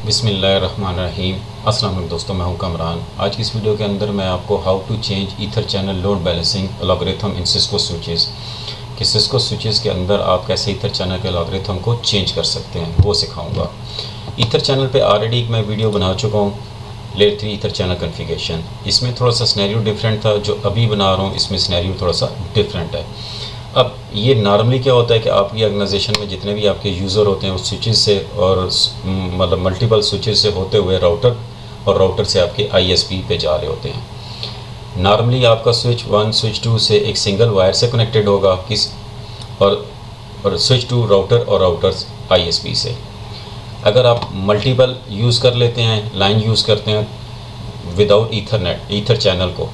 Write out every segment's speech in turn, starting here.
बिस्मिल्लाहिर्रहमानिर्रहीम। अस्सलाम वालेकुम दोस्तों, मैं हूं कमरान। आज की इस वीडियो के अंदर मैं आपको how to change ether channel load balancing algorithm in Cisco switches कि सिस्को स्विचेस के अंदर आप कैसे ईथर चैनल के अलॉगरिथम को चेंज कर सकते हैं, वो सिखाऊंगा। ईथर चैनल पे ऑलरेडी एक मैं वीडियो बना चुका हूँ, लेयर 3 ईथर चैनल कन्फिगरेशन। इसमें थोड़ा सा सिनेरियो डिफरेंट था, जो अभी बना रहा हूँ इसमें सिनेरियो थोड़ा सा डिफरेंट है। अब ये नॉर्मली क्या होता है कि आपकी ऑर्गेनाइजेशन में जितने भी आपके यूज़र होते हैं उस स्विचेस से और मतलब मल्टीपल स्विचेस से होते हुए राउटर और राउटर से आपके आईएसपी पे जा रहे होते हैं। नॉर्मली आपका स्विच 1 स्विच 2 से एक सिंगल वायर से कनेक्टेड होगा और स्विच 2 राउटर और राउटर्स आईएसपी से। अगर आप मल्टीपल यूज़ कर लेते हैं, लाइन यूज़ करते हैं विदाउट ईथर चैनल को,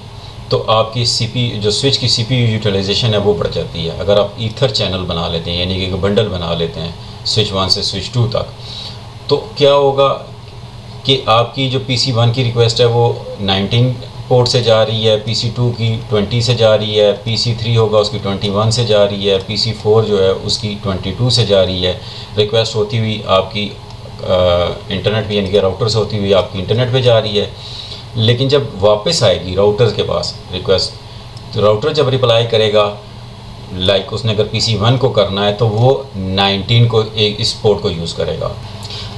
तो आपकी जो स्विच की सीपीयू यूटिलाइजेशन है वो बढ़ जाती है। अगर आप ईथर चैनल बना लेते हैं, यानी कि एक बंडल बना लेते हैं स्विच 1 से स्विच 2 तक, तो क्या होगा कि आपकी जो PC1 की रिक्वेस्ट है वो 19 पोर्ट से जा रही है, PC2 की 20 से जा रही है, PC3 होगा उसकी 21 से जा रही है, PC4 जो है उसकी 22 से जा रही है। रिक्वेस्ट होती हुई आपकी इंटरनेट पे, यानी कि राउटर से होती हुई आपकी इंटरनेट पे जा रही है। लेकिन जब वापस आएगी राउटर के पास रिक्वेस्ट, तो राउटर जब रिप्लाई करेगा, लाइक उसने अगर PC1 को करना है तो वो 19 को इस पोर्ट को यूज़ करेगा।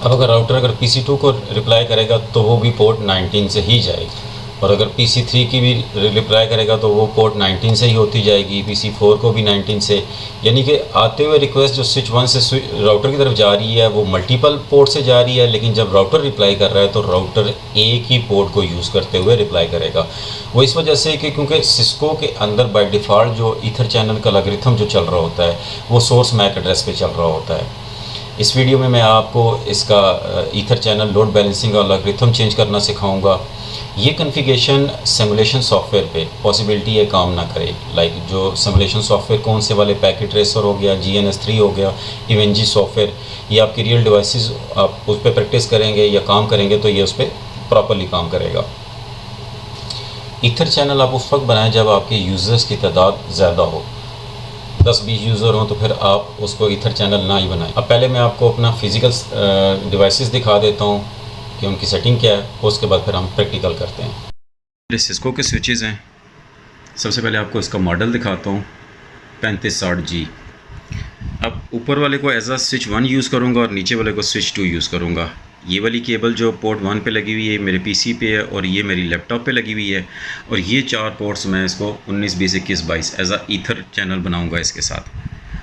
अब अगर राउटर अगर PC2 को रिप्लाई करेगा तो वो भी पोर्ट 19 से ही जाएगी, और अगर PC3 की भी रिप्लाई करेगा तो वो पोर्ट 19 से ही होती जाएगी, PC4 को भी 19 से। यानी कि आते हुए रिक्वेस्ट जो स्विच 1 से राउटर की तरफ जा रही है वो मल्टीपल पोर्ट से जा रही है, लेकिन जब राउटर रिप्लाई कर रहा है तो राउटर एक ही पोर्ट को यूज़ करते हुए रिप्लाई करेगा। वो इस वजह से कि क्योंकि सिस्को के अंदर बाय डिफ़ॉल्ट जो ईथर चैनल का अलॉगरिथम जो चल रहा होता है वो सोर्स मैक एड्रेस पे चल रहा होता है। इस वीडियो में मैं आपको इसका ईथर चैनल लोड बैलेंसिंग और अलॉगरिथम चेंज करना सिखाऊंगा। ये कॉन्फ़िगरेशन सिमुलेशन सॉफ्टवेयर पे पॉसिबिलिटी है काम ना करे, लाइक जो सिमुलेशन सॉफ्टवेयर कौन से वाले, पैकेट ट्रेसर हो गया, GNS3 हो गया, इवेंजी सॉफ्टवेयर, ये आपकी रियल डिवाइसेस आप उस पर प्रैक्टिस करेंगे या काम करेंगे तो ये उस पर प्रॉपरली काम करेगा। ईथर चैनल आप उस वक्त बनाएं जब आपके यूज़र्स की तादाद ज़्यादा हो, 10-20 यूज़र हों तो फिर आप उसको ईथर चैनल ना ही बनाएं। अब पहले मैं आपको अपना फिज़िकल डिवाइसेस दिखा देता हूँ कि उनकी सेटिंग क्या है, उसके बाद फिर हम प्रैक्टिकल करते हैं। ये सिस्को के स्विचेस हैं। सबसे पहले आपको इसका मॉडल दिखाता हूँ, 3560G। अब ऊपर वाले को एज आ स्विच 1 यूज़ करूँगा और नीचे वाले को स्विच 2 यूज़ करूँगा। ये वाली केबल जो पोर्ट 1 पे लगी हुई है मेरे PC पे है, और ये मेरी लैपटॉप पे लगी हुई है, और ये 4 पोर्ट्स मैं इसको 19, 20, 21, 22 एज आ ईथर चैनल बनाऊँगा इसके साथ।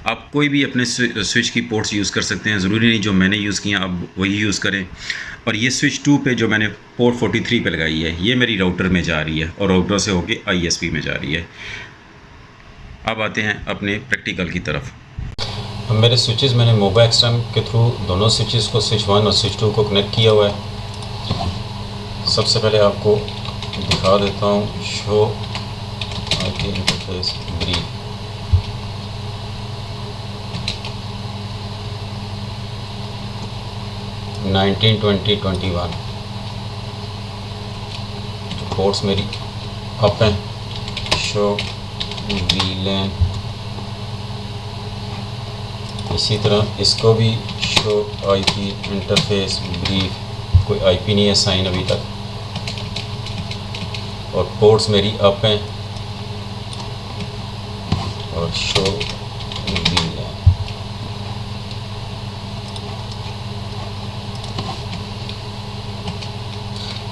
आप कोई भी अपने स्विच की पोर्ट्स यूज़ कर सकते हैं, ज़रूरी नहीं जो मैंने यूज़ किया आप वही यूज़ करें। और ये स्विच 2 पे जो मैंने पोर्ट 43 पे लगाई है ये मेरी राउटर में जा रही है और राउटर से होके ISP में जा रही है। अब आते हैं अपने प्रैक्टिकल की तरफ। अब मेरे स्विचेस मैंने मोबाइल एक्सटेम के थ्रू दोनों स्विचेस को स्विच 1 और स्विच 2 को कनेक्ट किया हुआ है। सबसे पहले आपको दिखा देता हूँ show IP interface brief. Nineteen 20 21 जो पोर्ट्स मेरी अप हैं, शो VLAN, इसी तरह इसको भी शो IP इंटरफेस ब्रीफ, कोई IP नहीं है साइन अभी तक, और पोर्ट्स मेरी अप हैं और शो VLAN।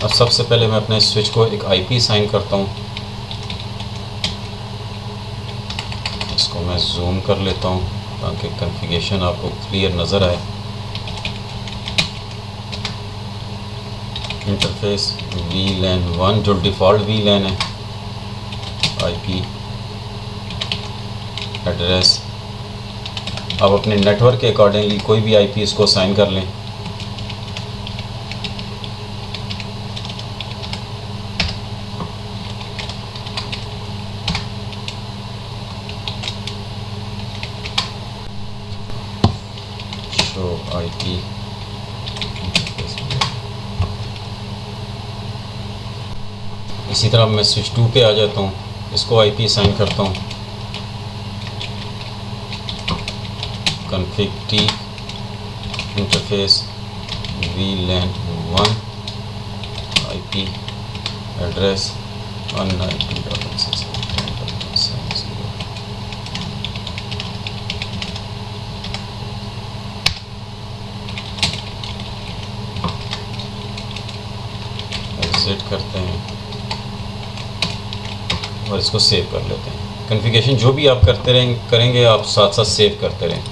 अब सबसे पहले मैं अपने स्विच को एक IP साइन करता हूँ। इसको मैं जूम कर लेता हूँ ताकि कॉन्फ़िगरेशन आपको क्लियर नज़र आए। इंटरफेस VLAN 1 जो डिफ़ॉल्ट VLAN है, IP एड्रेस। आप अपने नेटवर्क के अकॉर्डिंगली कोई भी IP इसको साइन कर लें। IP इसी तरह मैं स्विच 2 पे आ जाता हूँ, इसको IP साइन करता हूँ, config T interface VLAN 1, IP address 192.168.1.170। Exit करते हैं और इसको सेव कर लेते हैं। कॉन्फ़िगरेशन जो भी आप करेंगे आप साथ साथ सेव करते रहें।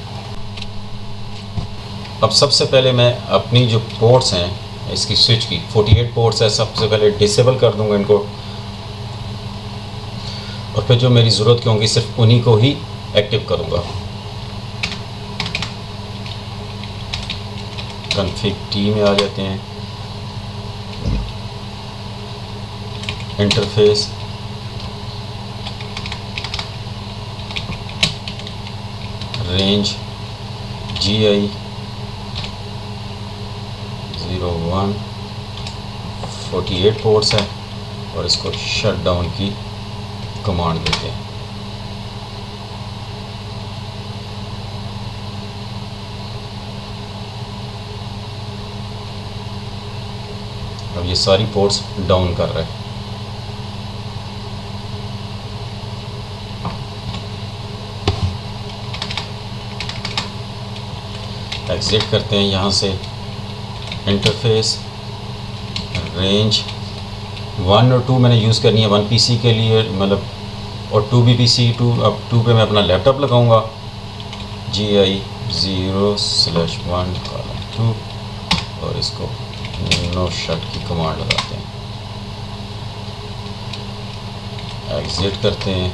अब सबसे पहले मैं अपनी जो पोर्ट्स हैं इसकी स्विच की 48 पोर्ट्स है, सबसे पहले डिसेबल कर दूंगा इनको, और फिर जो मेरी ज़रूरत की होंगी सिर्फ उन्हीं को ही एक्टिव करूंगा। कॉन्फ़िग टी में आ जाते हैं, इंटरफेस, रेंज GI 01, 48 पोर्ट्स है, और इसको शट डाउन की कमांड देते हैं। अब ये सारी पोर्ट्स डाउन कर रहे हैं। एग्जिट करते हैं यहाँ से, इंटरफेस, रेंज 1 और 2 मैंने यूज़ करनी है 1 PC के लिए, मतलब, और 2 भी PC 2, अब 2 पे मैं अपना लैपटॉप लगाऊंगा। GI 0/1:2 और इसको नो शट की कमांड लगाते हैं। एग्जिट करते हैं।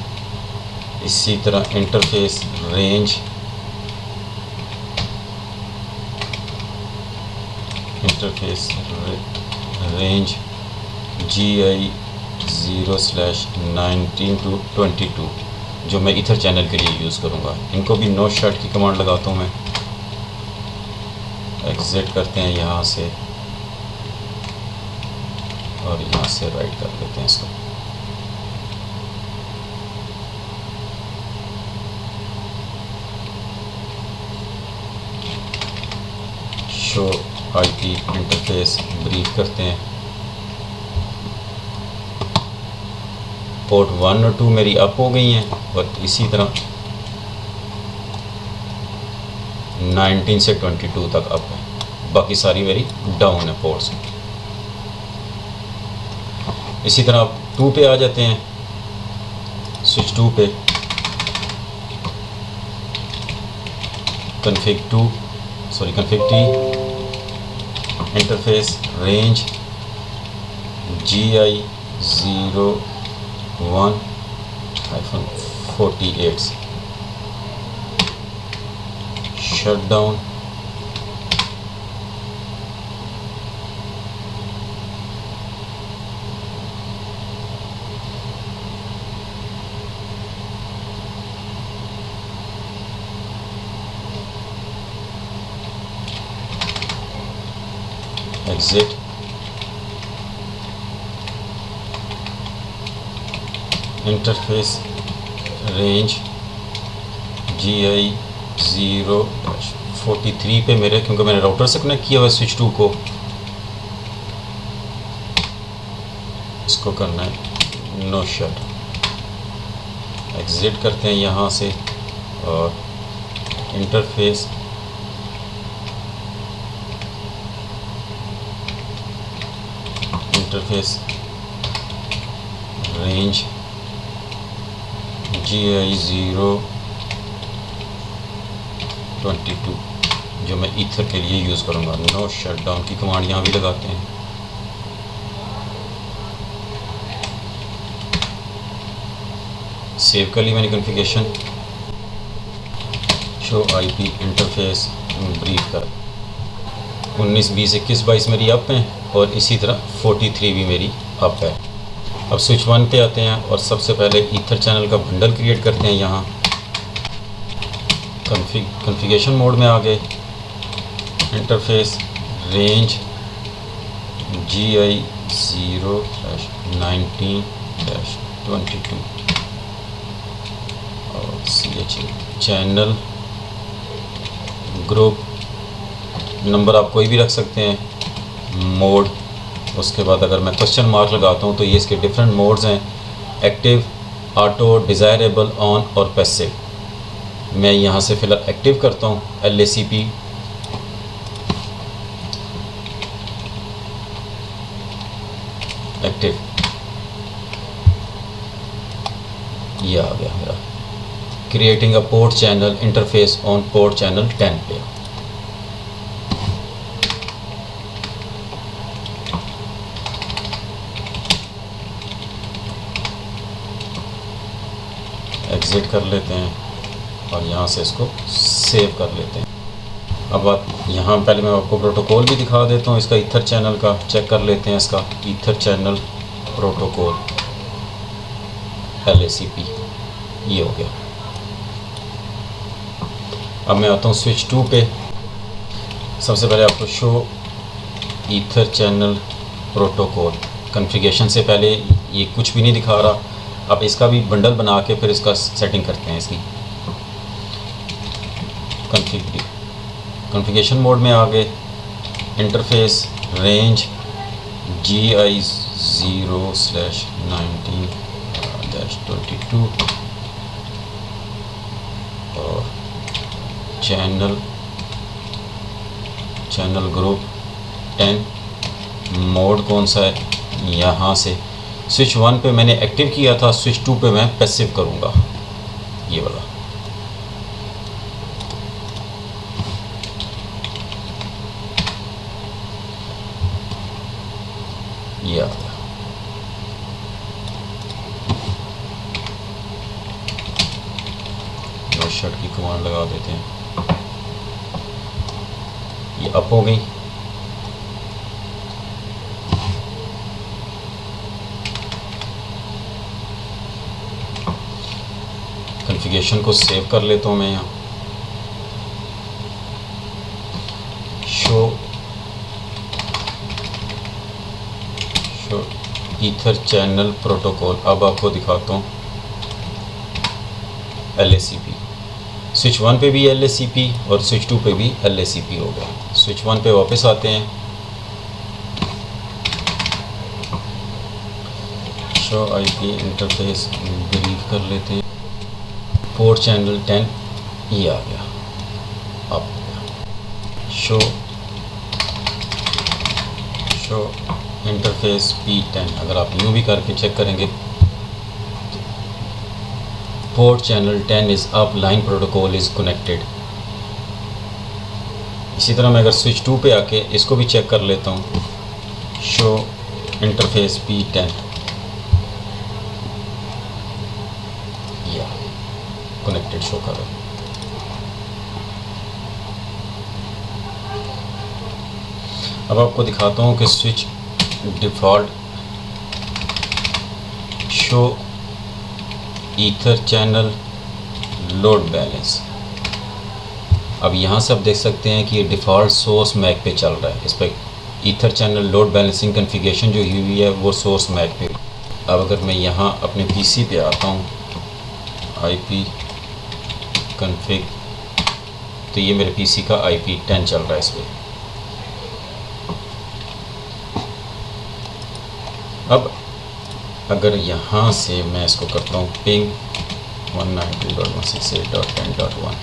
इसी तरह इंटरफेस, रेंज, रेंज GI 0/19-22 जो मैं ईथर चैनल के लिए यूज़ करूँगा। इनको भी नो शट की कमांड लगाता हूँ मैं। एग्जिट करते हैं यहाँ से और यहाँ से राइट कर लेते हैं इसको। शो IP इंटरफेस ब्रीफ करते हैं। पोर्ट 1 और 2 मेरी अप हो गई हैं, और इसी तरह 19 से 22 तक अप है, बाकी सारी मेरी डाउन है पोर्ट्स। इसी तरह आप 2 पे आ जाते हैं, स्विच 2 पे, config T, interface, range GI 01-48 shut down, exit, interface, range GI 0/43 पे मेरे, क्योंकि मैंने राउटर से कनेक्ट किया हुआ है स्विच 2 को, इसको करना है नो शट। एग्जिट करते हैं यहाँ से और इंटरफेस, रेंज GI 0/22 जो मैं ईथर के लिए यूज़ करूँगा। नो शट डाउन की कमांड यहाँ भी लगाते हैं। सेव कर ली मैंने configuration. Show IP interface brief कर 19, 20, 21, 22 मेरी अप हैं, और इसी तरह 43 भी मेरी अप है। अब स्विच 1 पे आते हैं और सबसे पहले ईथर चैनल का बंडल क्रिएट करते हैं। यहाँ कॉन्फ़िगरेशन मोड में आ गए, इंटरफेस, रेंज GI 0/19-22 और चैनल, ग्रुप नंबर आप कोई भी रख सकते हैं, मोड, उसके बाद अगर मैं क्वेश्चन मार्क लगाता हूँ तो ये इसके डिफरेंट मोड्स हैं, एक्टिव, ऑटो, डिज़ायरेबल, ऑन और पैसिव। मैं यहाँ से फ़िलहाल एक्टिव करता हूँ, LACP, एक्टिव, ये आ गया मेरा। Creating a port channel interface on port channel 10 पे। एग्ज़िट कर लेते हैं और यहाँ से इसको सेव कर लेते हैं। अब आप यहाँ पहले मैं आपको प्रोटोकॉल भी दिखा देता हूँ इसका, ईथर चैनल का चेक कर लेते हैं। इसका ईथर चैनल प्रोटोकॉल LACP ये हो गया। अब मैं आता हूँ स्विच 2 पे। सबसे पहले आपको show ether channel protocol, configuration से पहले ये कुछ भी नहीं दिखा रहा। अब इसका भी बंडल बना के फिर इसका सेटिंग करते हैं। इसकी कॉन्फ़िगरेशन मोड में आ गए, इंटरफेस रेंज GI 0/19-22 और चैनल ग्रुप 10, मोड कौन सा है, यहाँ से स्विच 1 पे मैंने एक्टिव किया था, स्विच 2 पे मैं पैसिव करूँगा, ये वाला। ये आ गया। नो शट की कमांड लगा देते हैं, ये अप हो गई। कॉन्फ़िगरेशन को सेव कर लेता हूँ मैं यहाँ। शो ईथर चैनल प्रोटोकॉल, अब आपको दिखाता हूँ LACP। स्विच 1 पे भी LACP और स्विच 2 पे भी LACP हो गया। स्विच 1 पे वापस आते हैं, शो IP इंटरफेस ब्रीफ कर लेते हैं, पोर्ट चैनल 10 ये आ गया। अब शो इंटरफेस P10, अगर आप यूँ भी करके चेक करेंगे, port channel 10 is up, line protocol is connected. इसी तरह मैं अगर स्विच 2 पे आके इसको भी चेक कर लेता हूँ, शो इंटरफेस P10 या कनेक्टेड शो कर रहा है। अब आपको दिखाता हूँ कि switch default show ether channel load balance. अब यहाँ से आप देख सकते हैं कि ये डिफ़ॉल्ट सोर्स मैक पे चल रहा है। इस पर ether channel load balancing configuration जो हुई है वो सोर्स मैक पे। अब अगर मैं यहाँ अपने पीसी पे आता हूँ, IP कॉन्फ़िग, तो ये मेरे पीसी का IP 10 चल रहा है इस पर। अब अगर यहाँ से मैं इसको करता हूँ पिंग 192.168.10.1,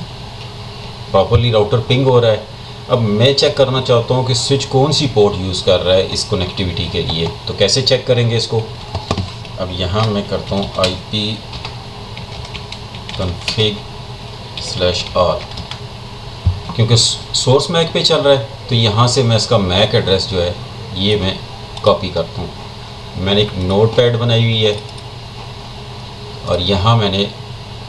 प्रॉपरली राउटर पिंग हो रहा है। अब मैं चेक करना चाहता हूँ कि स्विच कौन सी पोर्ट यूज़ कर रहा है इस कनेक्टिविटी के लिए, तो कैसे चेक करेंगे इसको। अब यहाँ मैं करता हूँ IP config/r, क्योंकि सोर्स मैक पे चल रहा है तो यहाँ से मैं इसका मैक एड्रेस जो है ये मैं कॉपी करता हूँ। मैंने एक नोट पैड बनाई हुई है और यहाँ मैंने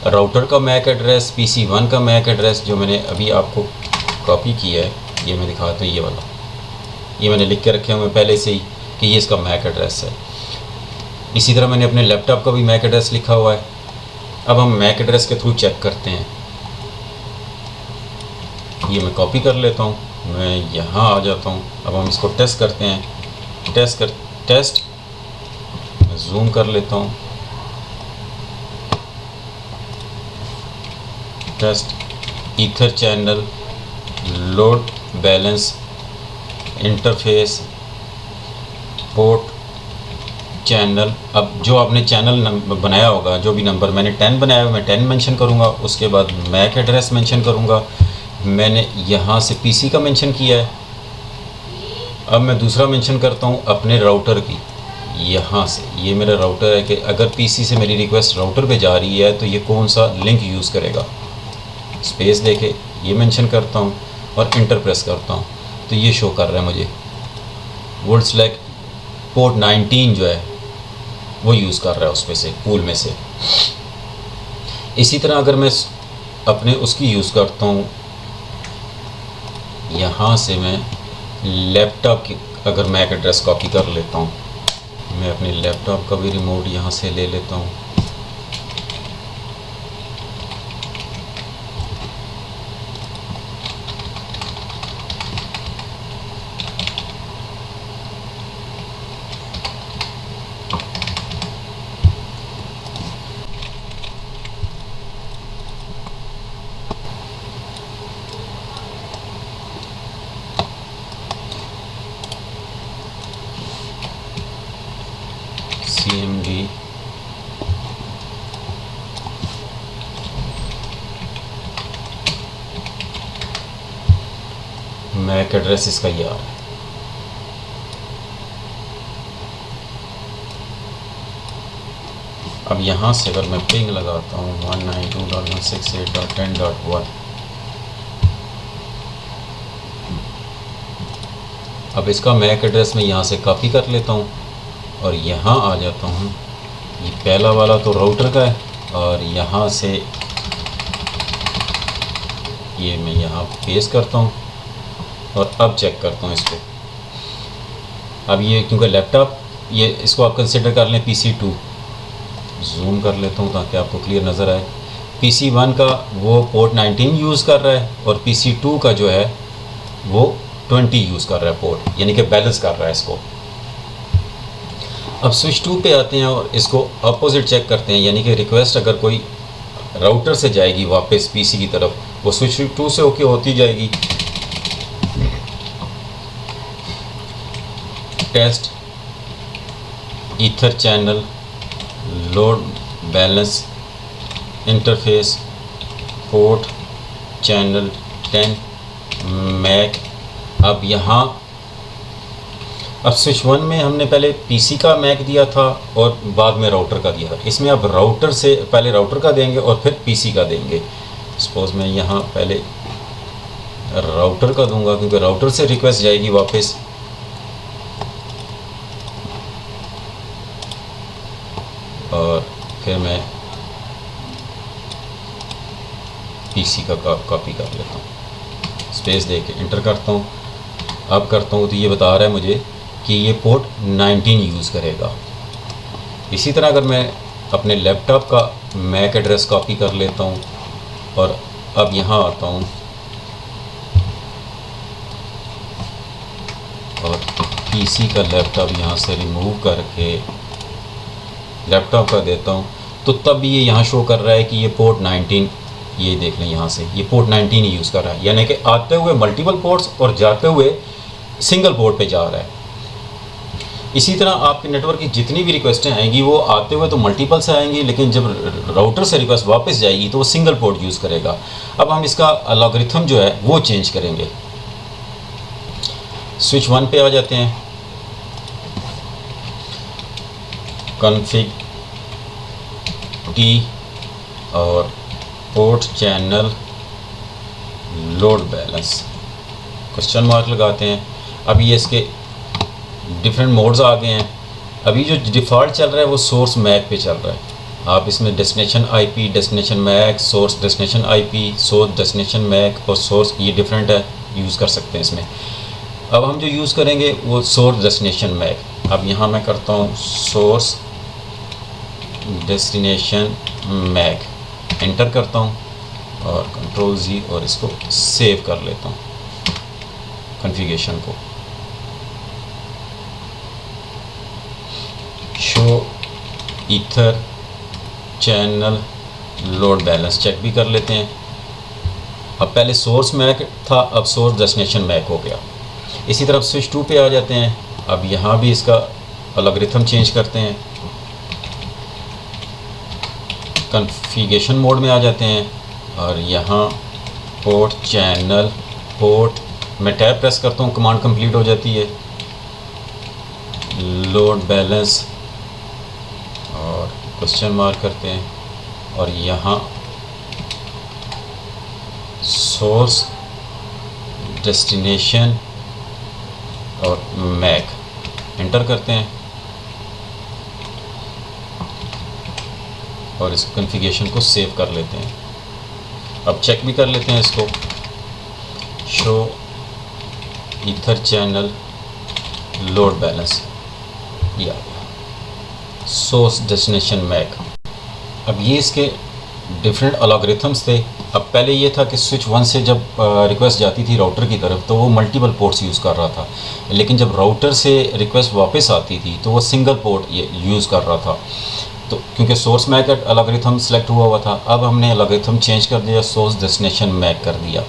राउटर का मैक एड्रेस, PC1 का मैक एड्रेस जो मैंने अभी आपको कॉपी किया है, ये मैं दिखाता हूँ। ये वाला ये मैंने लिख के रखे हुए पहले से ही कि ये इसका मैक एड्रेस है। इसी तरह मैंने अपने लैपटॉप का भी मैक एड्रेस लिखा हुआ है। अब हम मैक एड्रेस के थ्रू चेक करते हैं। ये मैं कॉपी कर लेता हूँ, मैं यहाँ आ जाता हूँ। अब हम इसको टेस्ट करते हैं। टेस्ट मैं जूम कर लेता हूँ। Test ether channel load balance interface port channel, अब जो आपने चैनल नंबर बनाया होगा, जो भी नंबर मैंने 10 बनाया है मैं 10 मेंशन करूँगा। उसके बाद मैक एड्रेस मेंशन करूँगा। मैंने यहाँ से पीसी का मेंशन किया है। अब मैं दूसरा मेंशन करता हूँ अपने राउटर की। यहाँ से ये मेरा राउटर है कि अगर पीसी से मेरी रिक्वेस्ट राउटर पे जा रही है तो ये कौन सा लिंक यूज़ करेगा। स्पेस देके ये मेंशन करता हूँ और इंटर प्रेस करता हूँ तो ये शो कर रहा है मुझे वर्ल्ड सेलेक्ट पोर्ट 19 जो है वो यूज़ कर रहा है उस पे से, पूल में से। इसी तरह अगर मैं अपने उसकी यूज़ करता हूँ, यहाँ से मैं लैपटॉप की अगर मैक एड्रेस कॉपी कर लेता हूँ, मैं अपने लैपटॉप का भी रिमोट यहाँ से ले लेता हूँ। CMD मैक एड्रेस इसका ये आ रहा है। अब यहाँ से अगर मैं पिंग लगाता हूँ 192.168.10.1, अब इसका मैक एड्रेस मैं यहाँ से कॉपी कर लेता हूँ और यहाँ आ जाता हूँ। ये पहला वाला तो राउटर का है और यहाँ से ये मैं यहाँ पेस्ट करता हूँ और अब चेक करता हूँ इसको। अब ये क्योंकि लैपटॉप ये इसको आप कंसिडर कर लें PC2, जूम कर लेता हूँ ताकि आपको क्लियर नज़र आए। PC1 का वो पोर्ट 19 यूज़ कर रहा है और PC2 का जो है वो 20 यूज़ कर रहा है पोर्ट, यानी कि बैलेंस कर रहा है इसको। अब स्विच 2 पे आते हैं और इसको अपोजिट चेक करते हैं, यानी कि रिक्वेस्ट अगर कोई राउटर से जाएगी वापस पीसी की तरफ, वो स्विच 2 से होके होती जाएगी। Test ether channel load balance interface port channel 10 MAC. अब यहाँ अब स्विच 1 में हमने पहले पीसी का मैक दिया था और बाद में राउटर का दिया था। इसमें अब राउटर से पहले राउटर का देंगे और फिर पीसी का देंगे। सपोज़ मैं यहाँ पहले राउटर का दूंगा क्योंकि राउटर से रिक्वेस्ट जाएगी वापस। और फिर मैं पीसी का कॉपी कर लेता हूँ, स्पेस दे के इंटर करता हूँ। अब करता हूँ तो ये बता रहा है मुझे कि ये पोर्ट 19 यूज़ करेगा। इसी तरह अगर मैं अपने लैपटॉप का मैक एड्रेस कॉपी कर लेता हूँ और अब यहाँ आता हूँ और पीसी का लैपटॉप यहाँ से रिमूव करके लैपटॉप का देता हूँ, तो तब ये यहाँ शो कर रहा है कि ये पोर्ट 19, ये देख लें यहाँ से ये पोर्ट 19 ही यूज़ कर रहा है, यानी कि आते हुए मल्टीपल पोर्ट्स और जाते हुए सिंगल पोर्ट पे जा रहा है। इसी तरह आपके नेटवर्क की जितनी भी रिक्वेस्टें आएंगी वो आते हुए तो मल्टीपल से आएंगी, लेकिन जब राउटर से रिक्वेस्ट वापस जाएगी तो वो सिंगल पोर्ट यूज़ करेगा। अब हम इसका अलॉगरिथम जो है वो चेंज करेंगे। स्विच 1 पे आ जाते हैं, कॉन्फ़िग टी और port channel load balance question mark लगाते हैं। अभी ये इसके डिफरेंट मोड्स आ गए हैं। अभी जो डिफ़ॉल्ट चल रहा है वो सोर्स मैक पे चल रहा है। आप इसमें destination IP, destination MAC, source destination IP, source destination MAC और सोर्स ये डिफरेंट है, यूज़ कर सकते हैं इसमें। अब हम जो यूज़ करेंगे वो सोर्स डेस्टिनेशन मैक। अब यहाँ मैं करता हूँ सोर्स डेस्टिनेशन मैक, एंटर करता हूँ और कंट्रोल Z और इसको सेव कर लेता हूँ कॉन्फ़िगरेशन को। Show ether channel load balance check भी कर लेते हैं। अब पहले सोर्स मैक था, अब सोर्स डेस्टिनेशन मैक हो गया। इसी तरह स्विच 2 पे आ जाते हैं। अब यहाँ भी इसका अलॉग्रिथम चेंज करते हैं, कॉन्फ़िगरेशन मोड में आ जाते हैं और यहाँ पोर्ट चैनल पोर्ट मैं टैब प्रेस करता हूँ, कमांड कंप्लीट हो जाती है, लोड बैलेंस और क्वेश्चन मार्क करते हैं और यहाँ सोर्स डेस्टिनेशन और मैक एंटर करते हैं और इस कॉन्फ़िगरेशन को सेव कर लेते हैं। अब चेक भी कर लेते हैं इसको, show ether channel load balance, या सोर्स डेस्टिनेशन मैक। अब ये इसके डिफरेंट अलॉग्रिथम्स थे। अब पहले ये था कि स्विच 1 से जब रिक्वेस्ट जाती थी राउटर की तरफ तो वो मल्टीपल पोर्ट्स यूज़ कर रहा था, लेकिन जब राउटर से रिक्वेस्ट वापस आती थी तो वो सिंगल पोर्ट यूज़ कर रहा था। तो क्योंकि सोर्स मैक अलॉग्रिथम सेलेक्ट हुआ था, अब हमने अलॉग्रिथम चेंज कर दिया, सोर्स डेस्टिनेशन मैक कर दिया।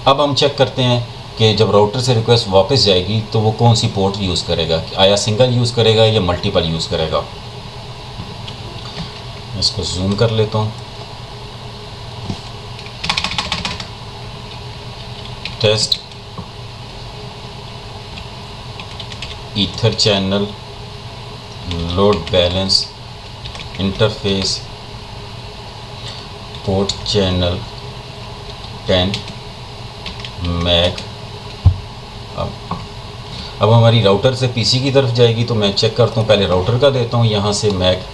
अब हम चेक करते हैं कि जब राउटर से रिक्वेस्ट वापस जाएगी तो वो कौन सी पोर्ट यूज़ करेगा, आया सिंगल यूज़ करेगा या मल्टीपल यूज़ करेगा। इसको जूम कर लेता हूँ। Test ether channel load balance interface port channel 10 MAC. अब हमारी राउटर से पीसी की तरफ जाएगी तो मैं चेक करता हूँ, पहले राउटर का देता हूँ, यहाँ से मैक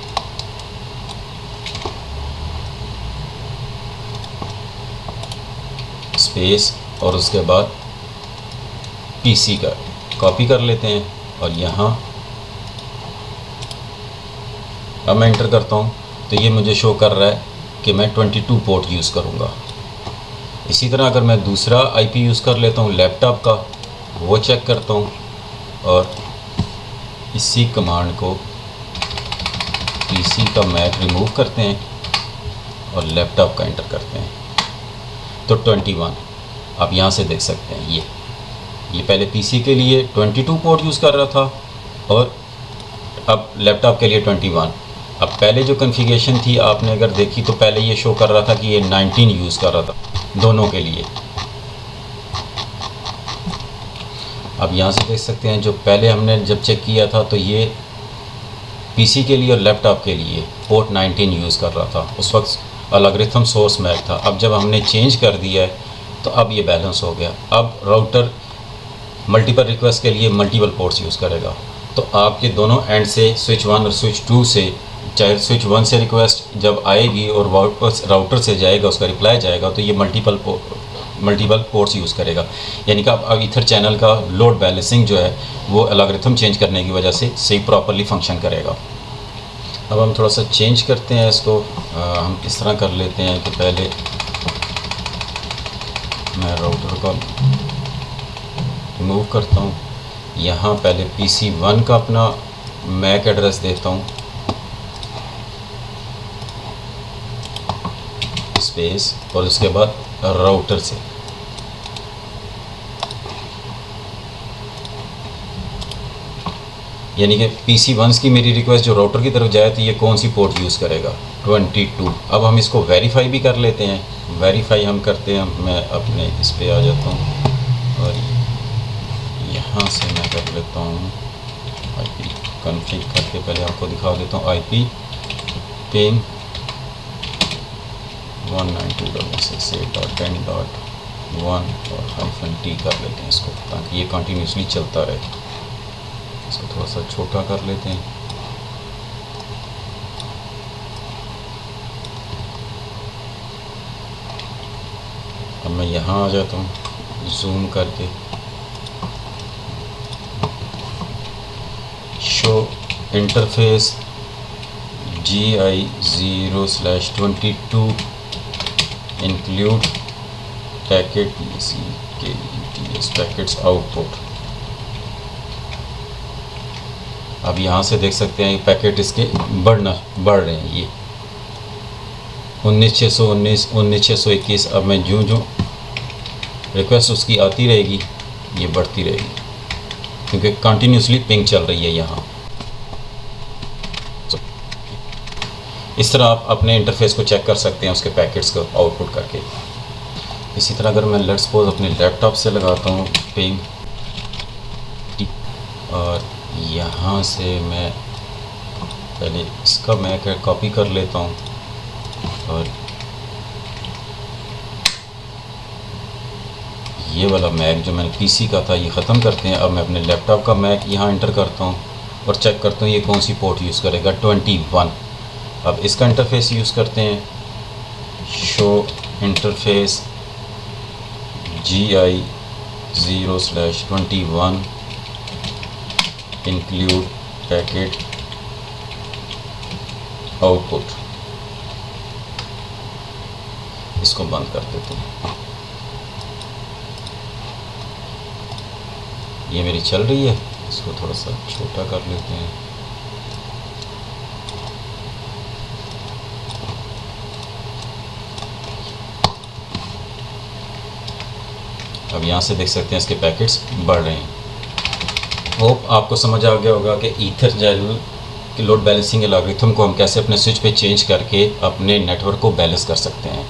स्पेस और उसके बाद पीसी का कॉपी कर लेते हैं और यहाँ अब मैं एंटर करता हूँ तो ये मुझे शो कर रहा है कि मैं 22 पोर्ट यूज़ करूँगा। इसी तरह अगर मैं दूसरा आईपी यूज़ कर लेता हूँ लैपटॉप का, वो चेक करता हूँ और इसी कमांड को पीसी का मैक रिमूव करते हैं और लैपटॉप का एंटर करते हैं तो 21 आप यहाँ से देख सकते हैं। ये पहले पीसी के लिए 22 पोर्ट यूज़ कर रहा था और अब लैपटॉप के लिए 21। अब पहले जो कॉन्फ़िगरेशन थी आपने अगर देखी तो पहले ये शो कर रहा था कि ये 19 यूज़ कर रहा था दोनों के लिए। अब यहाँ से देख सकते हैं जो पहले हमने जब चेक किया था तो ये पीसी के लिए और लैपटॉप के लिए पोर्ट 19 यूज़ कर रहा था, उस वक्त अलॉग्रिथम सोर्स मैक था। अब जब हमने चेंज कर दिया है तो अब ये बैलेंस हो गया। अब राउटर मल्टीपल रिक्वेस्ट के लिए मल्टीपल पोर्ट्स यूज़ करेगा तो आपके दोनों एंड से स्विच 1 और स्विच 2 से, चाहे स्विच 1 से रिक्वेस्ट जब आएगी और वापस राउटर से जाएगा उसका रिप्लाई जाएगा तो ये मल्टीपल पोर्ट्स यूज़ करेगा। यानी कि अब ईथर चैनल का लोड बैलेंसिंग जो है वो अलॉग्रिथम चेंज करने की वजह से सही प्रॉपरली फंक्शन करेगा। अब हम थोड़ा सा चेंज करते हैं इसको, हम इस तरह कर लेते हैं कि पहले मैं राउटर का रिमूव करता हूँ, यहाँ पहले PC1 का अपना मैक एड्रेस देता हूँ स्पेस और उसके बाद राउटर से यानी कि PC1 की मेरी रिक्वेस्ट जो राउटर की तरफ जाए तो ये कौन सी पोर्ट यूज़ करेगा 22। अब हम इसको वेरीफाई भी कर लेते हैं। वेरीफाई हम करते हैं, मैं अपने इस पे आ जाता हूँ और यहाँ से मैं कर लेता हूँ IP कॉन्फ़िग करके पहले आपको दिखा देता हूँ IP पिंग 192.168.10.1 और -T कर लेते हैं इसको ताकि ये कंटिन्यूसली चलता रहे। इसको थोड़ा सा छोटा कर लेते हैं। अब मैं यहाँ आ जाता हूँ जूम करके, show interface GI 0/22 include packet packets output. अब यहाँ से देख सकते हैं पैकेट इसके बढ़ रहे हैं, ये 19619 19621। अब मैं जो रिक्वेस्ट उसकी आती रहेगी ये बढ़ती रहेगी क्योंकि कंटिन्यूसली पिंग चल रही है यहाँ। इस तरह आप अपने इंटरफेस को चेक कर सकते हैं उसके पैकेट्स को आउटपुट करके। इसी तरह अगर मैं लेट्स सपोज अपने लैपटॉप से लगाता हूँ पिंग, और यहाँ से मैं पहले इसका मैक कॉपी कर लेता हूँ, और ये वाला मैक जो मैंने पीसी का था ये ख़त्म करते हैं। अब मैं अपने लैपटॉप का मैक यहाँ इंटर करता हूँ और चेक करता हूँ ये कौन सी पोर्ट यूज़ करेगा, 21। अब इसका इंटरफेस यूज़ करते हैं, show interface GI 0/21 include packet output. इसको बंद कर देते हैं। ये मेरी चल रही है, इसको थोड़ा सा छोटा कर लेते हैं। अब यहाँ से देख सकते हैं इसके पैकेट्स बढ़ रहे हैं। होप आपको समझ आ गया होगा कि ईथर जेल की लोड बैलेंसिंग एल्गोरिथम को हम कैसे अपने स्विच पे चेंज करके अपने नेटवर्क को बैलेंस कर सकते हैं।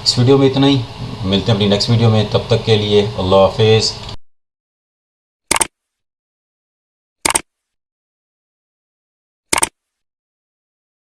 इस वीडियो में इतना ही, मिलते हैं अपनी नेक्स्ट वीडियो में। तब तक के लिए अल्लाह हाफिज़।